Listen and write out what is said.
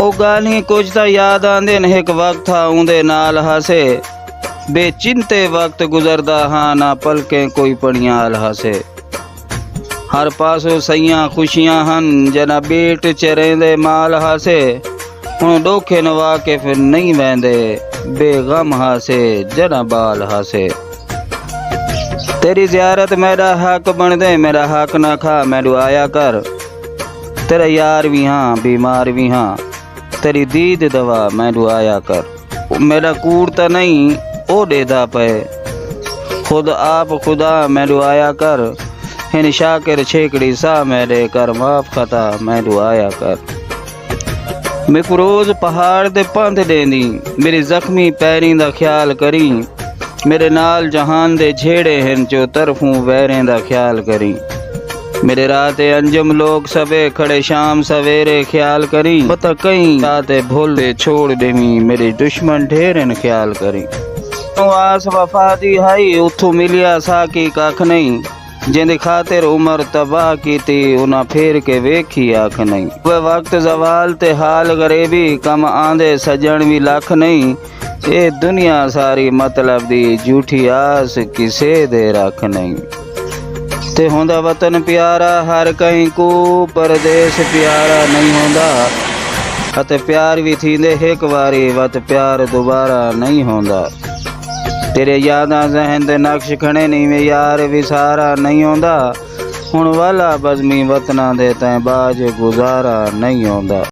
ਉਹ ਗਾਲੀਆਂ ਕੁਝ ਤਾਂ ਯਾਦ ਆਉਂਦੇ ਨੇ। ਇੱਕ ਵਕਤ ਆ ਉਹਦੇ ਨਾਲ ਹਾਸੇ, ਬੇਚਿੰਤੇ ਵਕਤ ਗੁਜ਼ਰਦਾ ਹਾਂ, ਨਾ ਪਲਕੇ ਕੋਈ ਪਣੀਆਂ ਹਾਲ ਹਾਸੇ। ਹਰ ਪਾਸੋਂ ਸਈਆਂ ਖੁਸ਼ੀਆਂ ਹਨ, ਜਨਾ ਬੇਟ ਚ ਰਹਿੰਦੇ ਮਾਲ ਹਾਸੇ। ਹੁਣ ਡੋਖੇ ਨਵਾ ਕੇ ਫਿਰ ਨਹੀਂ ਵਹਿੰਦੇ, ਬੇਗਮ ਹਾਸੇ ਜਨਾ ਬਾਲ ਹਾਸੇ। तेरी ज़ियारत मेरा हक बन दे, मेरा हक ना खा मैनू आया कर। तेरा यार भी हाँ बीमार भी हाँ, तेरी दीद दवा मैनू आया कर। मेरा कूड़ तो नहीं ओ देदा पे, खुद आप खुदा मैनू आया कर। हिन शाकिर छेकड़ी सा मेरे कर, माफ खता मैनू आया कर। मैं को रोज़ पहाड़ दे पंध देंदी, मेरी जख्मी पैरीं दा ख्याल करी। मेरे नाल जहान दे झेड़े हैं, जो तरफों वैरें दा ख्याल करी। मेरे राते अंजम लोग सबे खड़े शाम सवेरे ख्याल करी। पता कहीं राते भूल दे छोड़ देवी, मेरे दुश्मन ढेरन ख्याल करी। आस वफा दी हाई उथों मिलिया साकी कख नहीं, जिंदी खातिर उमर तबाह की थी उन्हें फेर के वेखी आख नहीं। वह वक्त जवाल ते हाल गरीबी, कम आंदे सजन भी लख नहीं। ये दुनिया सारी मतलब दी झूठी आस किसे दे रख नहीं। ते होंदा वतन प्यारा हर कहीं को, परदेश प्यारा नहीं होंदा। अते प्यार भी थींदे एक वारी, वत प्यार दोबारा नहीं होंदा। तेरे यादां ज़हन दे नक्श खड़े नहीं, वे यार विसारा नहीं होंदा। हुण वाला बज़मी वतना दे तैं बाज गुजारा नहीं होंदा।